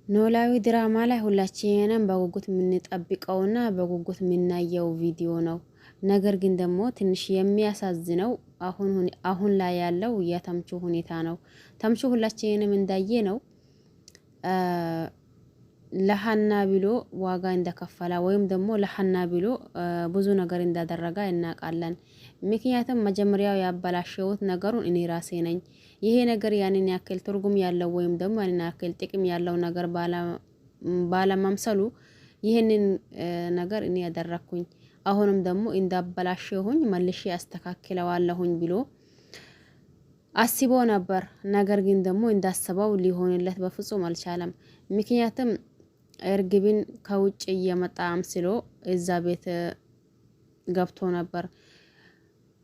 ኖላዊ ድራማ ላይ ሁላችንም በጉጉት የምንጠብቀውና በጉጉት የምናየው ቪዲዮ ነው። ነገር ግን ደግሞ ትንሽ የሚያሳዝነው አሁን ላይ ያለው የተምቹ ሁኔታ ነው። ተምቹ ሁላችንም እንዳየ ነው ለሐና ብሎ ዋጋ እንደከፈለ ወይም ደግሞ ለሐና ብሎ ብዙ ነገር እንዳደረገ እናውቃለን። ምክንያቱም መጀመሪያው ያበላሸውት ነገሩን እኔ ራሴ ነኝ። ይሄ ነገር ያንን ያክል ትርጉም ያለው ወይም ደግሞ ያንን ያክል ጥቅም ያለው ነገር ባለመምሰሉ ይሄንን ነገር እኔ ያደረኩኝ አሁንም ደግሞ እንዳበላሸሁኝ መልሼ አስተካክለዋለሁኝ ብሎ አስቦ ነበር። ነገር ግን ደግሞ እንዳሰበው ሊሆንለት በፍጹም አልቻለም። ምክንያቱም እርግብን ከውጭ እየመጣ አምስሎ እዛ ቤት ገብቶ ነበር።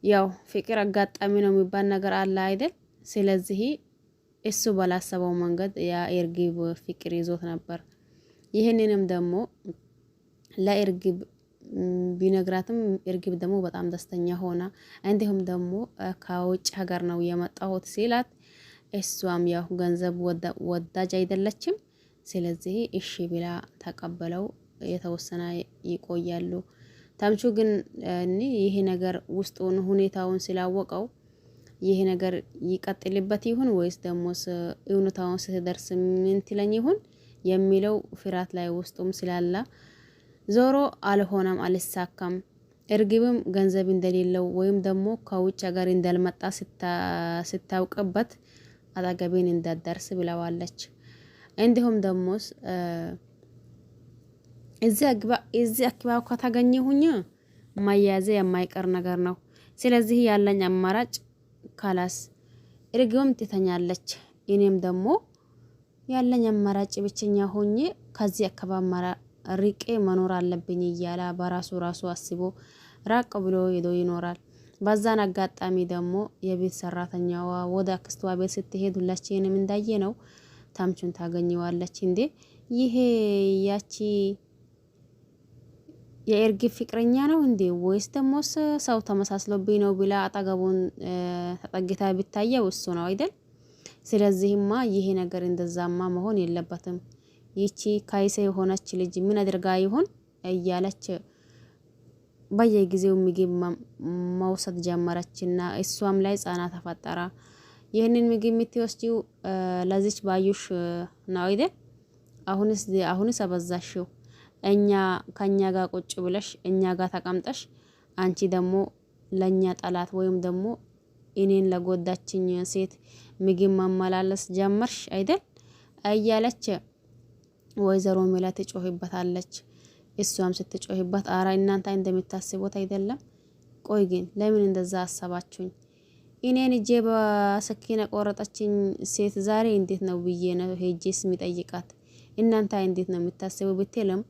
ያው ፍቅር አጋጣሚ ነው የሚባል ነገር አለ አይደል? ስለዚህ እሱ ባላሰበው መንገድ ያ እርግብ ፍቅር ይዞት ነበር። ይህንንም ደግሞ ለእርግብ ቢነግራትም እርግብ ደግሞ በጣም ደስተኛ ሆና እንዲሁም ደግሞ ከውጭ ሀገር ነው የመጣሁት ሲላት እሷም ያው ገንዘብ ወዳጅ አይደለችም። ስለዚህ እሺ ብላ ተቀበለው የተወሰነ ይቆያሉ። ተምቹ ግን ይሄ ነገር ውስጡን ሁኔታውን ስላወቀው ይሄ ነገር ይቀጥልበት ይሁን ወይስ ደግሞ እውነታውን ስትደርስ ምን ትለኝ ይሁን የሚለው ፍርሃት ላይ ውስጡም ስላላ ዞሮ አልሆነም፣ አልሳካም። እርግብም ገንዘብ እንደሌለው ወይም ደግሞ ከውጭ ሀገር እንዳልመጣ ስታውቅበት አጠገቤን እንዳደርስ ብለዋለች። እንዲሁም ደግሞ እዚህ አካባቢ ከተገኘሁኝ ማያያዝ የማይቀር ነገር ነው። ስለዚህ ያለኝ አማራጭ ካላስ እርግብም ትተኛለች፣ እኔም ደግሞ ያለኝ አማራጭ ብቸኛ ሆኜ ከዚህ አካባቢ ርቄ መኖር አለብኝ እያለ በራሱ አስቦ ራቅ ብሎ ሄዶ ይኖራል። በዛን አጋጣሚ ደግሞ የቤት ሰራተኛዋ ወደ አክስቷ ቤት ስትሄድ ሁላችንም እንዳየ ነው ተምቹን ታገኘዋለች። እንዴ ይሄ ያቺ የእርግብ ፍቅረኛ ነው እንዴ ወይስ ደግሞ ሰው ተመሳስሎብኝ ነው ብላ አጠገቡን ተጠግታ ቢታየው እሱ ነው አይደል? ስለዚህማ ይሄ ነገር እንደዛማ መሆን የለበትም። ይቺ ካይሰ የሆነች ልጅ ምን አድርጋ ይሆን እያለች በየጊዜው ምግብ መውሰድ ጀመረችና እሷም ላይ ጻና ተፈጠረ። ይህንን ምግብ የምትወስጂው ለዚች ባዩሽ ነው አይደል? አሁንስ አበዛሽው። ከኛ ጋር ቁጭ ብለሽ እኛ ጋር ተቀምጠሽ አንቺ ደግሞ ለኛ ጠላት ወይም ደግሞ እኔን ለጎዳችኝ ሴት ምግብ ማመላለስ ጀመርሽ አይደል? እያለች ወይዘሮ ሜላት ትጮህበታለች። እሷም ስትጮህበት አራ እናንተ እንደምታስቡት አይደለም። ቆይ ግን ለምን እንደዛ አሰባችሁኝ? እኔን እጄ በሰኪና ቆረጠችኝ ሴት ዛሬ እንዴት ነው ብዬ ነው ሄጄስ የሚጠይቃት። እናንተ እንዴት ነው የምታስቡ ብትልም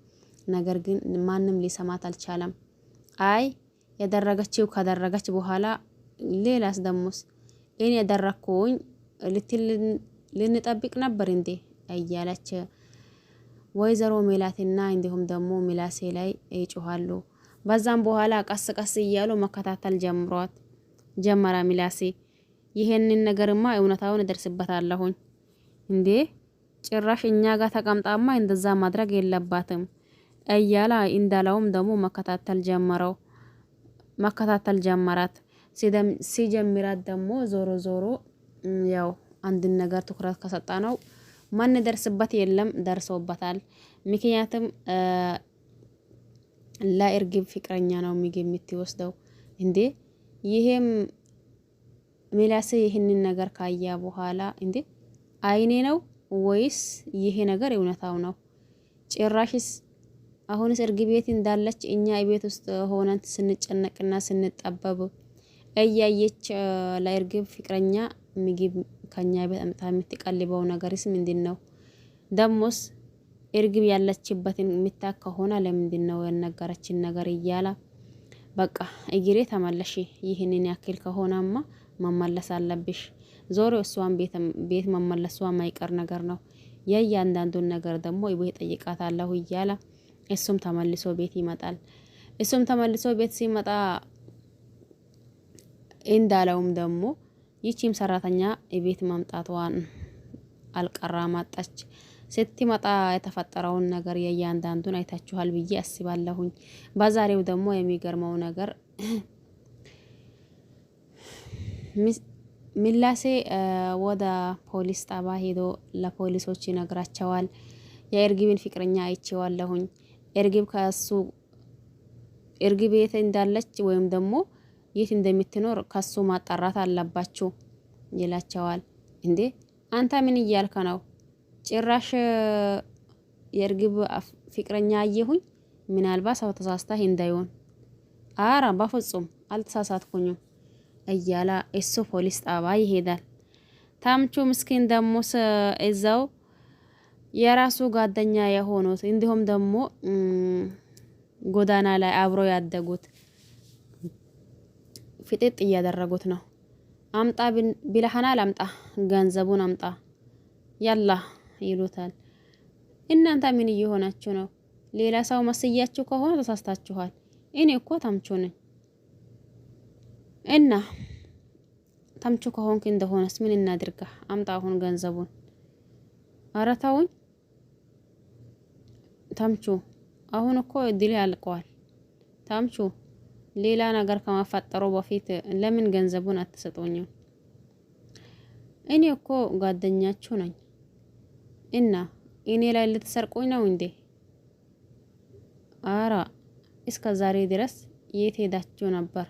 ነገር ግን ማንም ሊሰማት አልቻለም። አይ ያደረገችው ካደረገች በኋላ ሌላስ ደሞስ እኔ ያደረኩኝ ልንጠብቅ ነበር እንዴ እያለች ወይዘሮ ሜላትና እንዲሁም ደግሞ ሚላሴ ላይ ይጮሃሉ። በዛም በኋላ ቀስ ቀስ እያሉ መከታተል ጀመረ ሚላሴ። ይሄንን ነገርማ እውነታውን እደርስበታለሁኝ እንዴ ጭራሽ እኛ ጋር ተቀምጣማ እንደዛ ማድረግ የለባትም እያላ እንዳለውም ደግሞ መከታተል ጀመራት። ሲጀምራት ደግሞ ዞሮ ያው አንድን ነገር ትኩረት ከሰጣ ነው ማን ደርስበት የለም ደርሶበታል። ምክንያቱም ለእርግብ ፍቅረኛ ነው ምግብ የምትወስደው እንዴ። ይሄም ሚላሴ ይህንን ነገር ካያ በኋላ እንዴ አይኔ ነው ወይስ ይሄ ነገር እውነታው ነው? ጭራሽስ አሁንስ እርግብ ቤት እንዳለች እኛ ቤት ውስጥ ሆነን ስንጨነቅና ስንጠበብ እያየች ለእርግብ ፍቅረኛ ምግብ ከኛ ቤት አምጣ የምትቀልበው ነገርስ ምንድነው? ደሞስ እርግብ ያለችበትን የምታውቅ ከሆነ ለምንድነው የነገረችን ነገር እያላ በቃ እግሬ ተመለሽ፣ ይህንን ያክል ከሆነማ መመለስ አለብሽ። ዞሮ እሷን ቤት መመለሷ ማይቀር ነገር ነው። የእያንዳንዱን ነገር ደግሞ ቤት ጠይቃታለሁ እያላ እሱም ተመልሶ ቤት ይመጣል። እሱም ተመልሶ ቤት ሲመጣ እንዳለውም ደግሞ ይቺም ሰራተኛ ቤት ማምጣቷን አልቀራም አጣች። ስትመጣ የተፈጠረውን ነገር የእያንዳንዱን አይታችኋል ብዬ አስባለሁኝ። በዛሬው ደግሞ የሚገርመው ነገር ምላሴ ወደ ፖሊስ ጣባ ሄዶ ለፖሊሶች ይነግራቸዋል። የእርግብን ፍቅረኛ አይቼዋለሁኝ። እርግብ የት እንዳለች ወይም ደግሞ የት እንደምትኖር ከሱ ማጣራት አለባችሁ ይላቸዋል። እንዴ አንተ ምን እያልከ ነው? ጭራሽ የእርግብ ፍቅረኛ አየሁኝ። ምናልባት ሰው ተሳስተህ እንዳይሆን። አረ በፍጹም አልተሳሳትኩኝም እያለ እሱ ፖሊስ ጣባ ይሄዳል። ታምቹ ምስኪን ደግሞ እዛው የራሱ ጓደኛ የሆኑት እንዲሁም ደግሞ ጎዳና ላይ አብሮ ያደጉት ፍጥጥ እያደረጉት ነው። አምጣ ብለህናል፣ አምጣ ገንዘቡን አምጣ ያላ ይሉታል። እናንተ ምን እየሆናችሁ ነው? ሌላ ሰው መስያችሁ ከሆነ ተሳስታችኋል። እኔ እኮ ታምቹ ነኝ እና ታምቹ ከሆንክ እንደሆነስ ምን እናድርጋ? አምጣ አሁን ገንዘቡን። ኧረ ተውኝ ታምቹ፣ አሁን እኮ እድሌ ያልቀዋል። ታምቹ ሌላ ነገር ከማፈጠሩ በፊት ለምን ገንዘቡን አትሰጡኝም? እኔ እኮ ጓደኛችሁ ነኝ እና እኔ ላይ ልትሰርቁኝ ነው እንዴ? አራ እስከ ዛሬ ድረስ የት ሄዳችሁ ነበር?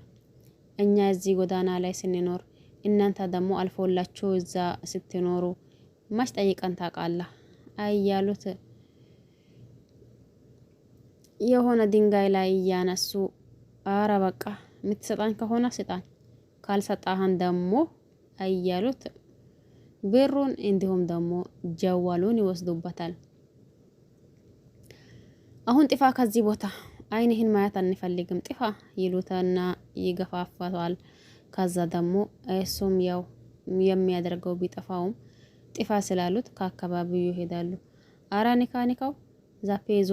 እኛ እዚህ ጎዳና ላይ ስንኖር እናንተ ደግሞ አልፎላችሁ እዛ ስትኖሩ ማሽ ጠይቀን ታውቃለህ? አያሉት የሆነ ድንጋይ ላይ እያነሱ አረ በቃ የምትሰጣን ከሆነ ስጣን፣ ካልሰጣህን ደግሞ አያሉት ብሩን እንዲሁም ደግሞ ጀዋሉን ይወስዱበታል። አሁን ጥፋ ከዚህ ቦታ፣ አይንህን ማየት አንፈልግም፣ ጥፋ ይሉታና ይገፋፋታል። ከዛ ደግሞ እሱም ያው የሚያደርገው ቢጠፋውም ጥፋ ስላሉት ከአካባቢው ይሄዳሉ። አራ ኒካው ዛፌ ይዞ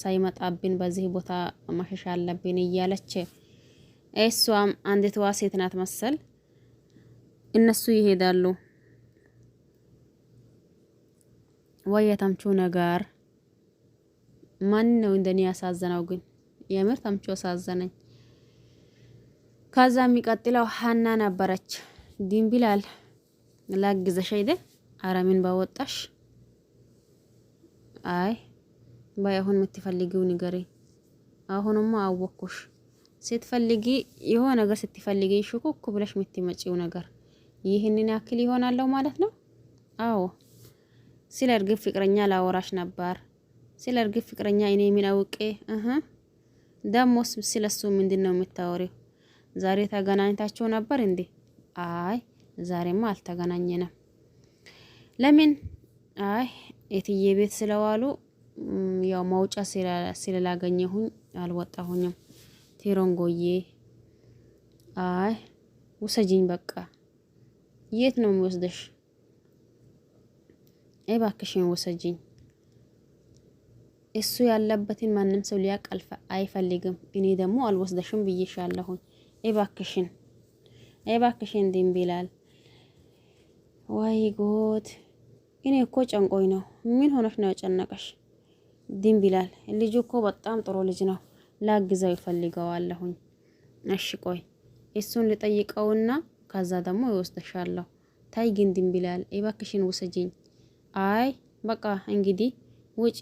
ሳይመጣብን በዚህ ቦታ ማሸሽ አለብን እያለች እሷም አንዲቷ ሴት ናት መሰል እነሱ ይሄዳሉ። ወይ ታምቹ ነገር ማን ነው እንደኔ ያሳዘነው? ግን የምር ታምቹ ያሳዘነኝ። ከዛ የሚቀጥለው ሀና ነበረች። ዲምቢላል ላግዘሽ አይደል? አረ ምን ባወጣሽ? አይ ባይሆን የምትፈልጊው ንገሪ። አሁንማ አወኩሽ። ስትፈልጊ የሆነ ነገር ስትፈልጊ ሽኩክ ብለሽ የምትመጪው ነገር ይህንን ያክል ይሆናለው ማለት ነው? አዎ ስለ እርግብ ፍቅረኛ ላወራሽ ነበር። ስለ እርግብ ፍቅረኛ እኔ ምን አውቄ? ደሞስ ስለሱ ምንድነው የምታወሪው? ዛሬ ተገናኝታችሁ ነበር እንዴ? አይ ዛሬማ አልተገናኘንም። ለምን? አይ የትዬ ቤት ስለዋሉ ያው መውጫ ስለላገኘሁኝ አልወጣሁኝም። ቴሮንጎዬ አይ ውሰጂኝ በቃ። የት ነው የሚወስደሽ? እባክሽን ውሰጂኝ። እሱ ያለበትን ማንም ሰው ሊያውቅ አይፈልግም። እኔ ደግሞ አልወስደሽም ብዬሻለሁኝ። እባክሽን ድንቢላል። ወይ ጉድ! እኔ እኮ ጨንቆኝ ነው። ምን ሆነሽ ነው ያጨነቀሽ? ድንቢላል ልጁ እኮ በጣም ጥሩ ልጅ ነው። ላግዘው ይፈልገዋለሁኝ። እሺ ቆይ እሱን ልጠይቀውና ከዛ ደግሞ ይወስደሻለሁ። ታይ ግን ድንቢላል እባክሽን ውሰጂኝ። አይ በቃ እንግዲህ ውጪ።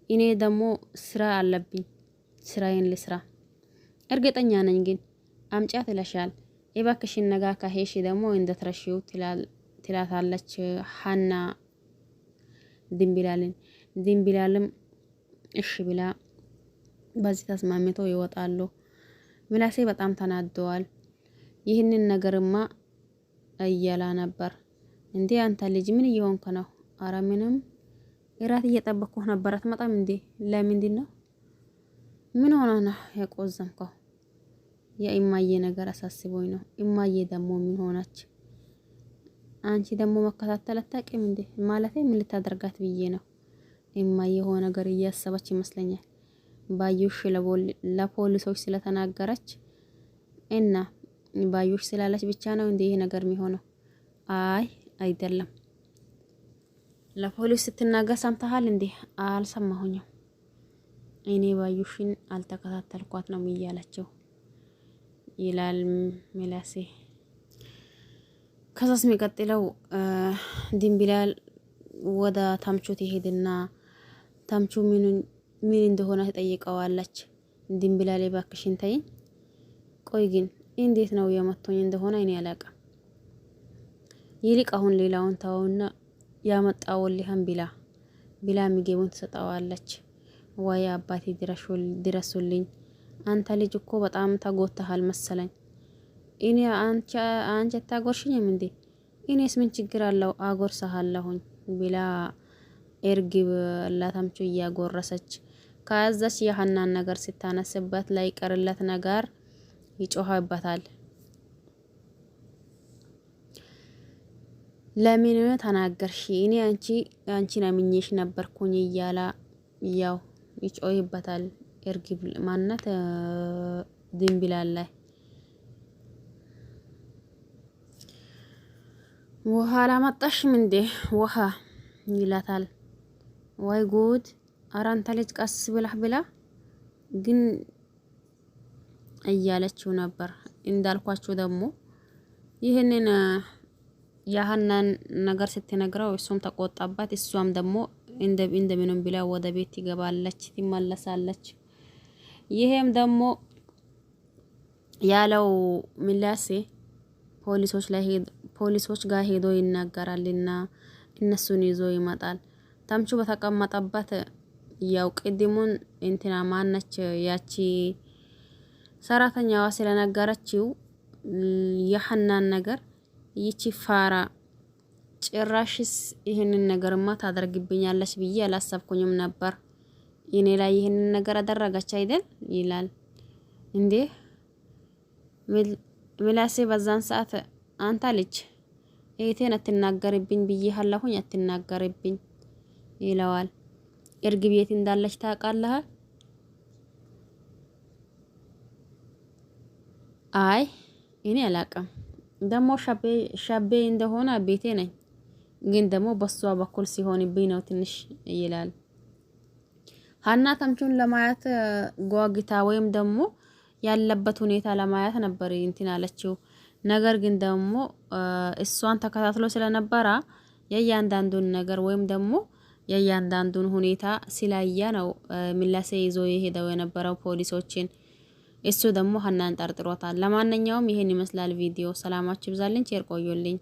እኔ ደግሞ ስራ አለብኝ። ስራዬን ልስራ። እርግጠኛ ነኝ ግን አምጫት ይለሻል። እባክሽን ነጋ ካሄሽ ደግሞ እንደትረሺው ትላታለች ሀና ድንቢላልን። ድንቢላልም እሺ ብላ በዚህ ተስማምተው ይወጣሉ። ምላሴ በጣም ተናደዋል። ይህንን ነገርማ እያላ ነበር። እንዴ አንተ ልጅ ምን እየሆንክ ነው? አረ ምንም እራት እየጠበቅኩህ ነበር። አትመጣም እንዴ? ለምንድን ነው? ምን ሆነ ነው የቆዘምከው? የእማዬ ነገር አሳስቦኝ ነው። እማዬ ደግሞ ምን ሆነች? አንቺ ደግሞ መከታተል አታውቂም እንዴ? ማለቴ ምን ልታደርጋት ብዬ ነው። እማዬ የሆነ ነገር እያሰበች ይመስለኛል። ባዩሽ ለፖሊሶች ስለተናገረች እና ባዩሽ ስላለች ብቻ ነው እንዴ ይሄ ነገር የሚሆነው? አይ አይደለም። ለፖሊስ ስትናገር ሰምተሃል እንዴ? አልሰማሁኝም። እኔ ባዩሽን አልተከታተልኳት ነው እያለችው ይላል ምላሴ። ከዛስ የሚቀጥለው ድንቢላል ወደ ታምቹ ትሄድና ታምቹ ምን እንደሆነ ትጠይቀዋለች። ድንቢላል እባክሽን ተይኝ፣ ቆይ ግን እንዴት ነው የመቶኝ እንደሆነ እኔ አላውቅም። ይልቅ አሁን ሌላውን ተውና ያመጣውልህን ብላ ምግቡን ትሰጠዋለች። ወይ አባቴ ድረሱልኝ፣ አንተ ልጅ እኮ በጣም ተጎተሃል መሰለኝ። እኔ አንቺ ታጎርሽኝም እንዴ? እኔስ ምን ችግር አለው አጎርሰሃለሁኝ ብላ እርግብ ለታምቹ እያጎረሰች ከዛች የሀናን ነገር ስታነስበት ላይ ቀርለት ነገር ይጮህበታል። ለምን ተናገርሽ? እኔ አንቺን አምኜሽ ነበርኩኝ እያላ ያው ይጮህበታል። እርግብ ማናት ድንቢላል ላይ ውሃ አላመጣሽም እንዴ ውሃ ይላታል። ወይ ጉድ! ኧረ አንተ ልጅ ቀስ ብላ ግን እያለችው ነበር። እንዳልኳችሁ ደግሞ ይህንን የሀናን ነገር ስትነግረው እሱም ተቆጣባት። እሷም ደግሞ እንደምንም ብላ ወደ ቤት ትገባለች፣ ትመለሳለች። ይሄም ደግሞ ያለው ምላሴ ፖሊሶች ጋር ሄዶ ይናገራልና እነሱን ይዞ ይመጣል። ታምቹ በተቀመጠበት ያው ቅድሙን እንትና ማነች ያቺ ሰራተኛዋ ስለነገረችው የሀናን ነገር ይቺ ፋራ ጭራሽስ ይሄንን ነገርማ ታደርግብኛለች ብዬ አላሰብኩኝም ነበር። እኔ ላይ ይሄንን ነገር አደረገች አይደል ይላል። እንዴ ምላሴ በዛን ሰዓት አንተ ልጅ እህቴን አትናገርብኝ ብዬሃለሁኝ አትናገርብኝ ይለዋል። እርግብ የት እንዳለች ታውቃለህ? አይ እኔ አላውቅም። ደግሞ ሻቤ እንደሆነ ቤቴ ነኝ፣ ግን ደግሞ በሷ በኩል ሲሆንብኝ ነው ትንሽ ይላል። ሀና ታምቹን ለማየት ጓግታ ወይም ደግሞ ያለበት ሁኔታ ለማየት ነበር እንትን አለችው። ነገር ግን ደግሞ እሷን ተከታትሎ ስለነበረ የእያንዳንዱን ነገር ወይም ደግሞ የእያንዳንዱን ሁኔታ ሲላያ ነው ምላሴ ይዞ የሄደው የነበረው ፖሊሶችን። እሱ ደግሞ ሀናን ጠርጥሮታል። ለማንኛውም ይሄን ይመስላል ቪዲዮ። ሰላማችሁ ይብዛልኝ፣ ቸር ቆዩልኝ።